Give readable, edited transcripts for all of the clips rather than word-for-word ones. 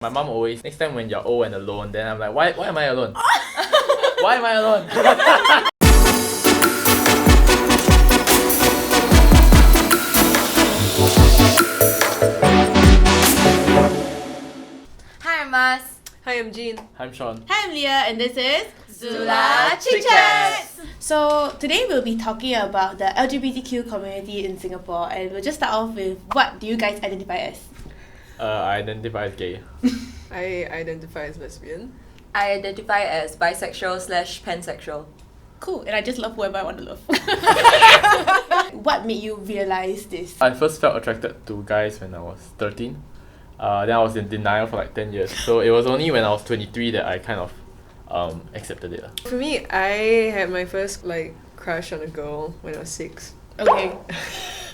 My mom always, next time when you're old and alone, then I'm like, why am I alone? Why am I alone? Hi, I'm Mas. Hi, I'm Jean. I'm Sean. Hi, I'm Leah, and this is ZULA ChickChats. So today we'll be talking about the LGBTQ community in Singapore, and we'll just start off with what do you guys identify as? I identify as gay. I identify as lesbian. I identify as bisexual/pansexual. Cool, and I just love whoever I want to love. What made you realize this? I first felt attracted to guys when I was 13. Then I was in denial for like 10 years. So it was only when I was 23 that I kind of accepted it. For me, I had my first crush on a girl when I was 6. Okay.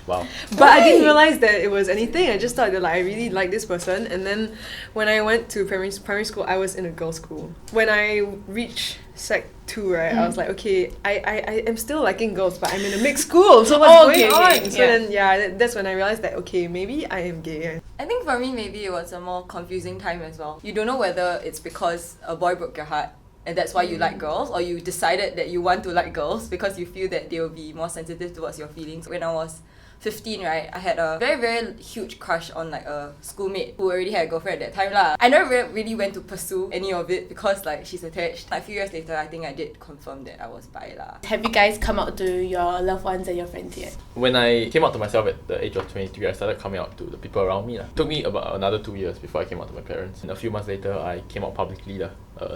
Wow. But I didn't realize that it was anything. I just thought that I really liked this person. And then when I went to primary school, I was in a girls' school. When I reached Sec 2, right, I was like, okay, I am still liking girls, but I'm in a mixed school. So what's going on? So then, that's when I realized that, okay, maybe I am gay. I think for me, maybe it was a more confusing time as well. You don't know whether it's because a boy broke your heart and that's why you like girls, or you decided that you want to like girls because you feel that they will be more sensitive towards your feelings. When I was 15, right, I had a very, very huge crush on a schoolmate who already had a girlfriend at that time lah. I never really went to pursue any of it because she's attached. A few years later, I think I did confirm that I was bi lah. Have you guys come out to your loved ones and your friends yet? When I came out to myself at the age of 23, I started coming out to the people around me. It took me about another 2 years before I came out to my parents. And a few months later, I came out publicly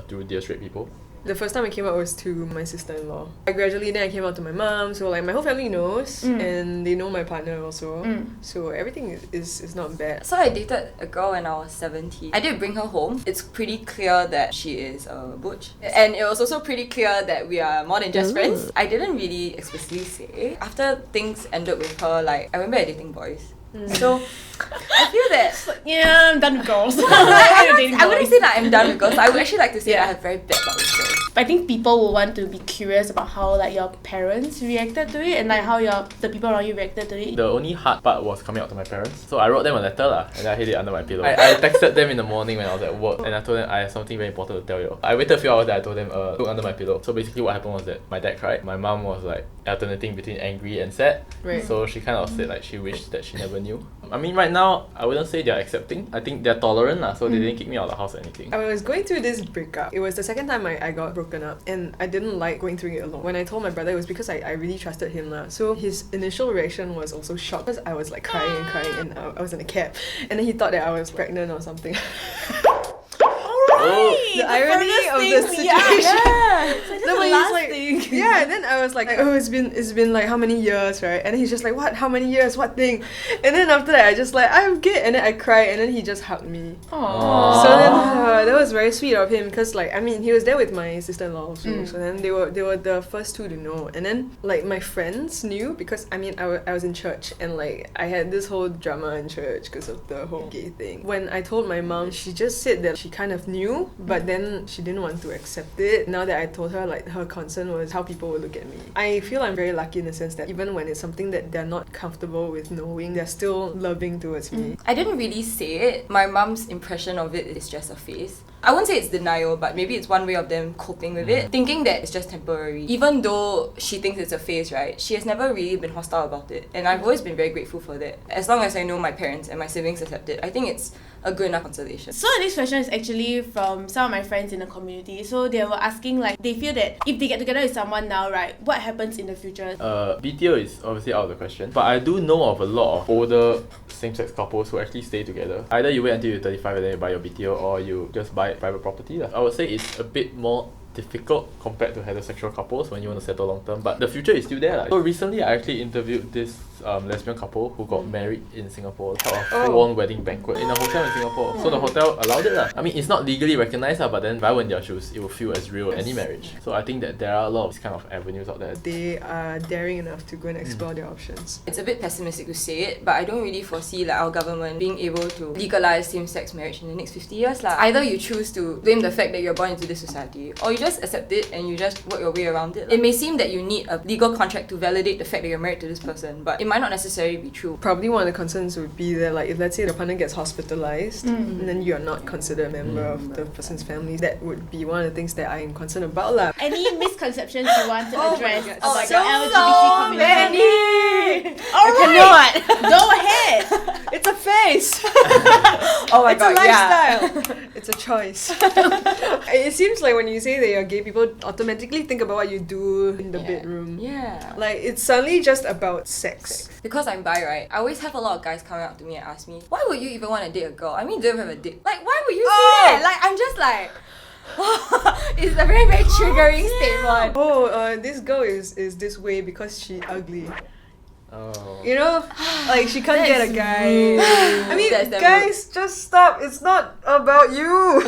through Dear Straight People. The first time I came out was to my sister-in-law. Gradually then I came out to my mom, so my whole family knows, and they know my partner also. So everything is not bad. So I dated a girl when I was 17. I did bring her home. It's pretty clear that she is a butch. And it was also pretty clear that we are more than just friends. I didn't really explicitly say. After things ended with her, I remember I dating boys. So I feel that Yeah, I'm done with girls. I wouldn't say that I'm done with girls. I would actually like to say that I have very bad luck with girls. I think people will want to be curious about how your parents reacted to it and how the people around you reacted to it. The only hard part was coming out to my parents. So I wrote them a letter and I hid it under my pillow. I texted them in the morning when I was at work and I told them I have something very important to tell you. I waited a few hours and I told them look under my pillow. So basically what happened was that my dad cried. My mom was alternating between angry and sad. Right. So she kind of said she wished that she never knew. I mean right now I wouldn't say they're accepting. I think they're tolerant so they didn't kick me out of the house or anything. I was going through this breakup. It was the second time I got broken up and I didn't like going through it alone. When I told my brother, it was because I really trusted him lah. So his initial reaction was also shock because I was crying and I was in a cab and then he thought that I was pregnant or something. The irony of the situation. And then I was it's been how many years, right? And then he's just what? How many years? What thing? And then after that, I just I'm gay, and then I cried, and then he just hugged me. Aww. So then that was very sweet of him because he was there with my sister-in-law also. So then they were the first two to know, and then my friends knew because I was in church and I had this whole drama in church because of the whole gay thing. When I told my mom, she just said that she kind of knew, but then she didn't want to accept it. Now that I told her her concern was how people would look at me. I feel I'm very lucky in the sense that even when it's something that they're not comfortable with knowing, they're still loving towards me. I didn't really say it. My mom's impression of it is just a phase. I won't say it's denial, but maybe it's one way of them coping with it, thinking that it's just temporary. Even though she thinks it's a phase, right, she has never really been hostile about it. And I've always been very grateful for that. As long as I know my parents and my siblings accept it, I think it's a good enough consolation. So this question is actually from some of my friends in the community. So they were asking they feel that if they get together with someone now, right, what happens in the future? BTO is obviously out of the question. But I do know of a lot of older same-sex couples who actually stay together. Either you wait until you're 35 and then you buy your BTO, or you just buy private property. I would say it's a bit more difficult compared to heterosexual couples when you want to settle long term, but the future is still there. So recently I actually interviewed this lesbian couple who got married in Singapore, held a full-on wedding banquet in a hotel in Singapore. So the hotel allowed it. I mean, it's not legally recognized, but then if I were in their shoes, it will feel as real as any marriage. So I think that there are a lot of these kind of avenues out there. They are daring enough to go and explore their options. It's a bit pessimistic to say it, but I don't really foresee our government being able to legalize same-sex marriage in the next 50 years. Either you choose to blame the fact that you're born into this society, or you just accept it and you just work your way around it. It may seem that you need a legal contract to validate the fact that you're married to this person, but it might not necessarily be true. Probably one of the concerns would be that, like, if let's say the partner gets hospitalized and then you're not considered a member of the person's family, that would be one of the things that I'm concerned about lah. Any misconceptions you want to address God. about So the LGBT community? many. Alright, go ahead. It's a face. Oh my It's god, a yeah. lifestyle. It's a choice. It seems like when you say that you're gay, people automatically think about what you do in the bedroom. Yeah. Like, it's suddenly just about sex. Because I'm bi, right? I always have a lot of guys coming up to me and ask me, why would you even want to date a girl? I mean, do you have a dick? Like, why would you say that? Like, I'm just like, it's a very, very triggering statement. Oh, this girl is this way because she ugly. Oh. You know, like she can't get a guy. I mean, That's damn guys, just stop. It's not about you.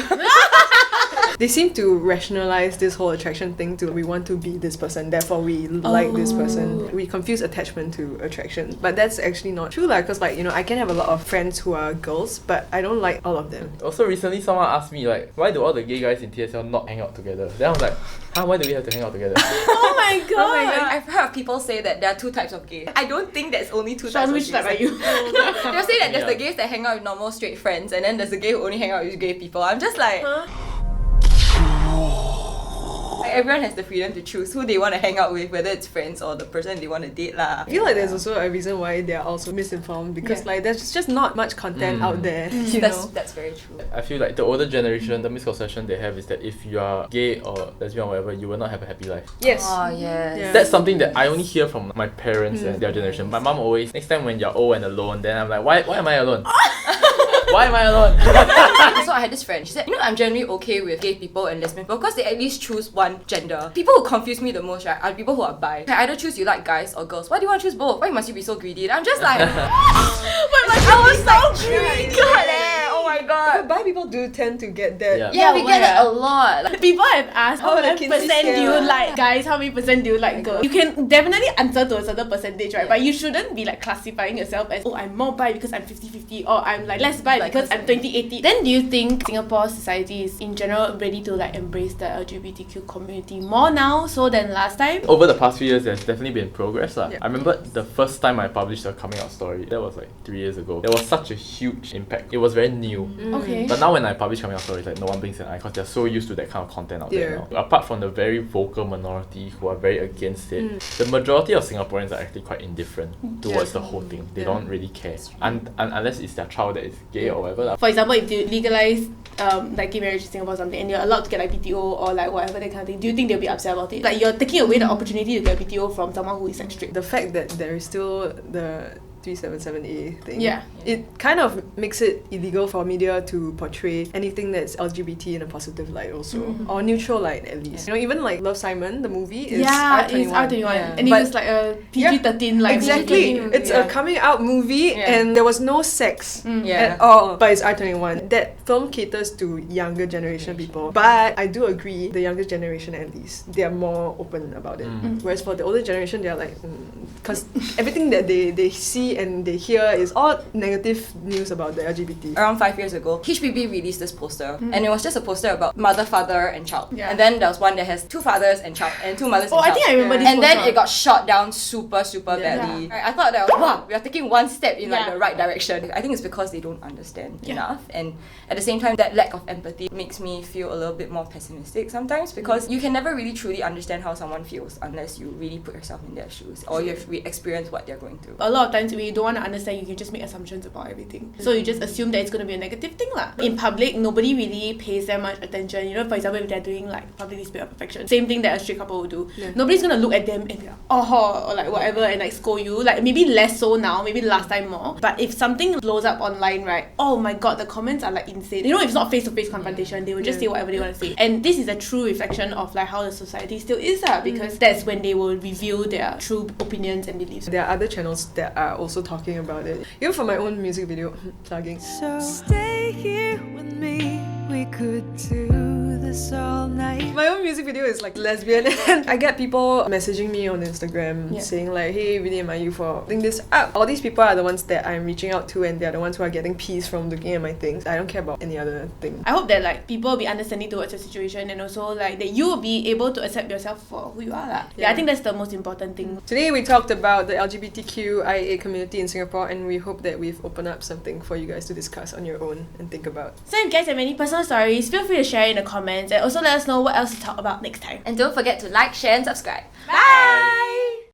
They seem to rationalize this whole attraction thing to we want to be this person, therefore we like this person. We confuse attachment to attraction, but that's actually not true, like, because, like, you know, I can have a lot of friends who are girls, but I don't like all of them. Also, recently someone asked me, like, why do all the gay guys in TSL not hang out together? Then I was like, why do we have to hang out together? Oh my god. Oh my god, I've heard of people say that there are 2 types of gays. I don't think there's only 2 types Sean, of which gays. type are you? They'll say that there's the Yeah. gays that hang out with normal straight friends, and then there's the gay who only hang out with gay people. I'm just like, like, everyone has the freedom to choose who they want to hang out with, whether it's friends or the person they want to date lah. I feel like there's also a reason why they're also misinformed because like there's just not much content out there. You know? That's very true. I feel like the older generation, the misconception they have is that if you are gay or lesbian or whatever, you will not have a happy life. Yes. Oh yes. Yeah. That's something that I only hear from my parents and their generation. My mom always, next time when you're old and alone, then I'm like, why am I alone? Why am I alone? So I had this friend, she said, you know, I'm generally okay with gay people and lesbian people because they at least choose one gender. People who confuse me the most, right, are people who are bi. You can either choose you like guys or girls. Why do you want to choose both? Why must you be so greedy? And I'm just like, I was so triggered oh my god. But bi people do tend to get that. Yeah. Yeah, we Oh, get yeah. that a lot. Like, People have asked how Oh, the many Kinsey percent do you scale. like guys, how many percent do you like girls? You can definitely answer to a certain percentage, right? But you shouldn't be like classifying yourself as, oh, I'm more bi because I'm 50-50 or I'm like less bi Like because I'm person. 20-80. Then do you think Singapore society is in general ready to like embrace the LGBTQ community more now so than last time? Over the past few years, there's definitely been progress. Yeah. I remember the first time I published a coming out story, that was like 3 years ago. There was such a huge impact. It was very new. Okay. But now when I publish coming out stories, like no one blinks an eye because they're so used to that kind of content out there Yeah. now. Apart from the very vocal minority who are very against it, the majority of Singaporeans are actually quite indifferent towards the whole thing. They don't really care. Unless it's their child that is gay or whatever lah. For example, if you legalize like gay marriage in Singapore or something and you're allowed to get like BTO or like whatever that kind of thing, do you think they'll be upset about it? Like you're taking away the opportunity to get BTO from someone who is like straight. The fact that there is still the 377A thing, Yeah. it kind of makes it illegal for media to portray anything that's LGBT in a positive light also, or neutral light at least. You know, even like Love, Simon, the movie is Yeah, R21. it's R21. Yeah. And But- it's like a PG-13 like Exactly, movie. it's a coming out movie and there was no sex Yeah. at all, but it's R21. That film caters to younger generation people, but I do agree the younger generation at least, they are more open about it. Whereas for the older generation, they're like, because everything that they see and they hear is all negative news about the LGBT. Around 5 years ago, HPB released this poster, and it was just a poster about mother, father, and child. Yeah. And then there was one that has 2 fathers and child, and 2 mothers Oh, and I child. think I remember this And then poster. it got shot down super Yeah. badly. Right, I thought that was, wow, we are taking one step in like Yeah. the right direction. I think it's because they don't understand Yeah. enough, and at the same time, that lack of empathy makes me feel a little bit more pessimistic sometimes because you can never really truly understand how someone feels unless you really put yourself in their shoes or you've experienced what they're going through. A lot of times when you don't want to understand, you can just make assumptions about everything. So you just assume that it's going to be a negative thing lah. In public, nobody really pays that much attention. You know, for example, if they're doing like public display of affection, same thing that a straight couple would do. Yeah. Nobody's going to look at them and be like, oh, or like whatever, and like scold you. Like maybe less so now, maybe last time more. But if something blows up online, right, oh my god, the comments are like insane. You know, if it's not face-to-face confrontation, they will just say whatever they want to say. And this is a true reflection of like how the society still is because that's when they will reveal their true opinions and beliefs. There are other channels that are also talking about it. Even for my own music video, plugging. So stay here with me. We could do this all night. My own music video is like lesbian, and I get people messaging me on Instagram saying like, hey, really admire you for putting this up. All these people are the ones that I'm reaching out to, and they're the ones who are getting peace from looking at my things. I don't care about any other thing. I hope that like people will be understanding towards your situation, and also like that you will be able to accept yourself for who you are lah. Yeah, I think that's the most important thing. Today we talked about the LGBTQIA community in Singapore, and we hope that we've opened up something for you guys to discuss on your own and think about. So if you guys have any personal stories, feel free to share in the comments, and also let us know what else to talk about next time. And don't forget to like, share and subscribe. Bye!